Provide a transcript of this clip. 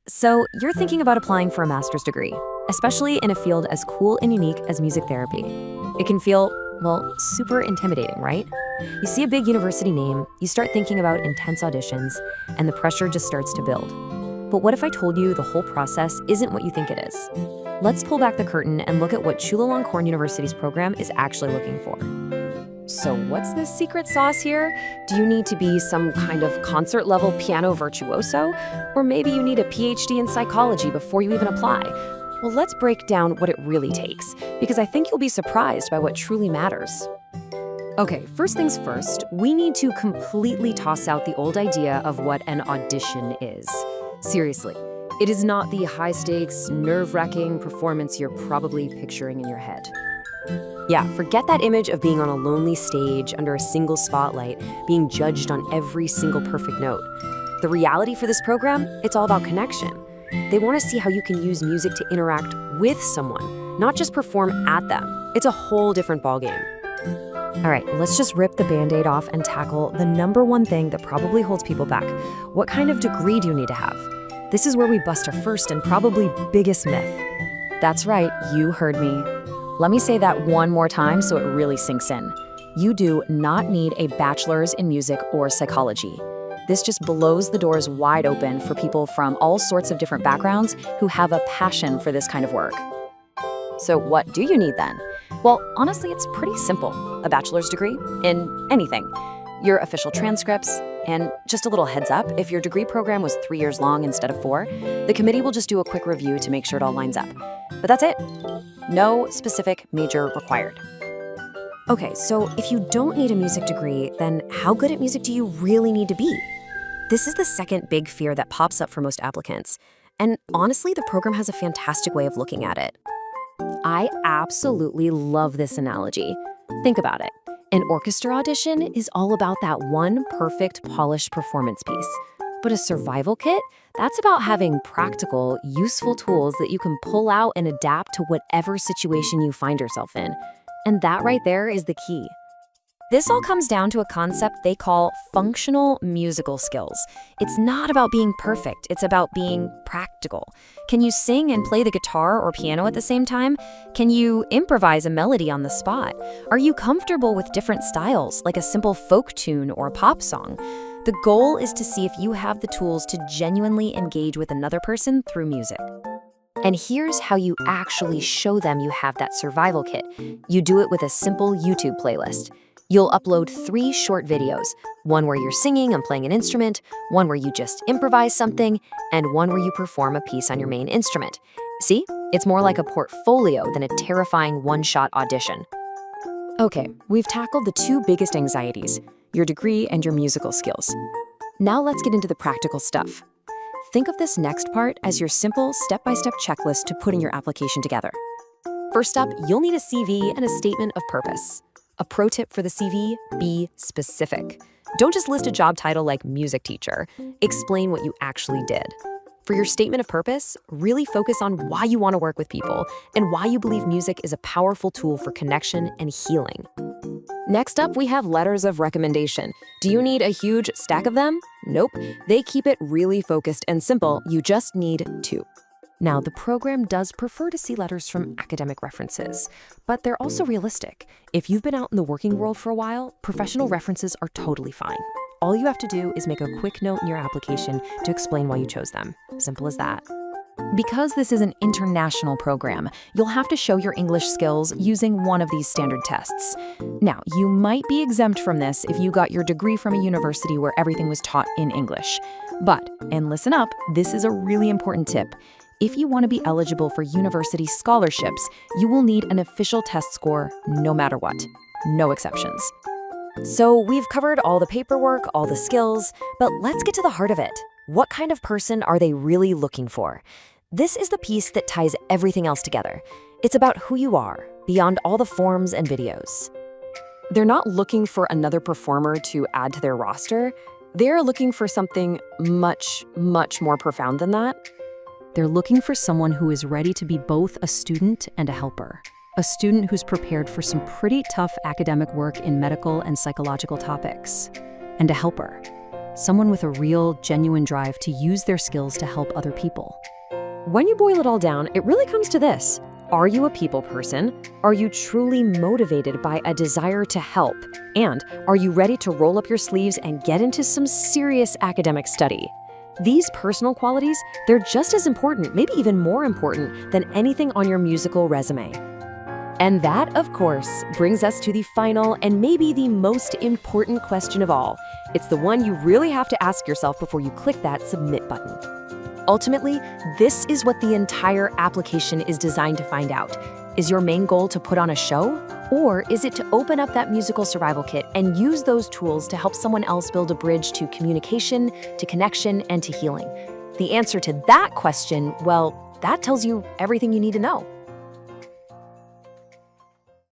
So, you're thinking about applying for a master's degree, especially in a field as cool and unique as music therapy. It can feel, well, super intimidating, right? You see a big university name, you start thinking about intense auditions, and the pressure just starts to build. But what if I told you the whole process isn't what you think it is? Let's pull back the curtain and look at what Chulalongkorn University's program is actually looking for. So what's the secret sauce here? Do you need to be some kind of concert-level piano virtuoso? Or maybe you need a PhD in psychology before you even apply? Well, let's break down what it really takes, because I think you'll be surprised by what truly matters. Okay, first things first, we need to completely toss out the old idea of what an audition is. Seriously, it is not the high-stakes, nerve-wracking performance you're probably picturing in your head. Yeah, forget that image of being on a lonely stage under a single spotlight, being judged on every single perfect note. The reality for this program, it's all about connection. They want to see how you can use music to interact with someone, not just perform at them. It's a whole different ballgame. All right, let's just rip the Band-Aid off and tackle the number one thing that probably holds people back. What kind of degree do you need to have? This is where we bust our first and probably biggest myth. That's right, you heard me. Let me say that one more time so it really sinks in. You do not need a bachelor's in music or psychology. This just blows the doors wide open for people from all sorts of different backgrounds who have a passion for this kind of work. So what do you need then? Well, honestly, it's pretty simple. A bachelor's degree in anything. Your official transcripts, and just a little heads up, if your degree program was 3 years long instead of 4, the committee will just do a quick review to make sure it all lines up. But that's it. No specific major required. Okay, so if you don't need a music degree, then how good at music do you really need to be? This is the second big fear that pops up for most applicants. And honestly, the program has a fantastic way of looking at it. I absolutely love this analogy. Think about it. An orchestra audition is all about that one perfect, polished performance piece. But a survival kit, that's about having practical, useful tools that you can pull out and adapt to whatever situation you find yourself in. And that right there is the key. This all comes down to a concept they call functional musical skills. It's not about being perfect, it's about being practical. Can you sing and play the guitar or piano at the same time? Can you improvise a melody on the spot? Are you comfortable with different styles, like a simple folk tune or a pop song? The goal is to see if you have the tools to genuinely engage with another person through music. And here's how you actually show them you have that survival kit. You do it with a simple YouTube playlist. You'll upload 3 short videos, one where you're singing and playing an instrument, one where you just improvise something, and one where you perform a piece on your main instrument. See? It's more like a portfolio than a terrifying one-shot audition. Okay, we've tackled the 2 biggest anxieties, your degree and your musical skills. Now let's get into the practical stuff. Think of this next part as your simple step-by-step checklist to putting your application together. First up, you'll need a CV and a statement of purpose. A pro tip for the CV, be specific. Don't just list a job title like music teacher. Explain what you actually did. For your statement of purpose, really focus on why you want to work with people and why you believe music is a powerful tool for connection and healing. Next up, we have letters of recommendation. Do you need a huge stack of them? Nope. They keep it really focused and simple. You just need 2. Now, the program does prefer to see letters from academic references, but they're also realistic. If you've been out in the working world for a while, professional references are totally fine. All you have to do is make a quick note in your application to explain why you chose them. Simple as that. Because this is an international program, you'll have to show your English skills using one of these standard tests. Now, you might be exempt from this if you got your degree from a university where everything was taught in English. But, and listen up, this is a really important tip. If you want to be eligible for university scholarships, you will need an official test score no matter what. No exceptions. So we've covered all the paperwork, all the skills, but let's get to the heart of it. What kind of person are they really looking for? This is the piece that ties everything else together. It's about who you are, beyond all the forms and videos. They're not looking for another performer to add to their roster. They're looking for something much, much more profound than that. They're looking for someone who is ready to be both a student and a helper. A student who's prepared for some pretty tough academic work in medical and psychological topics. And a helper. someone with a real, genuine drive to use their skills to help other people. When you boil it all down, it really comes to this. Are you a people person? Are you truly motivated by a desire to help? And are you ready to roll up your sleeves and get into some serious academic study? These personal qualities, they're just as important, maybe even more important than anything on your musical resume. And that, of course, brings us to the final and maybe the most important question of all. It's the one you really have to ask yourself before you click that submit button. Ultimately, this is what the entire application is designed to find out. Is your main goal to put on a show? Or is it to open up that musical survival kit and use those tools to help someone else build a bridge to communication, to connection, and to healing? The answer to that question, well, that tells you everything you need to know.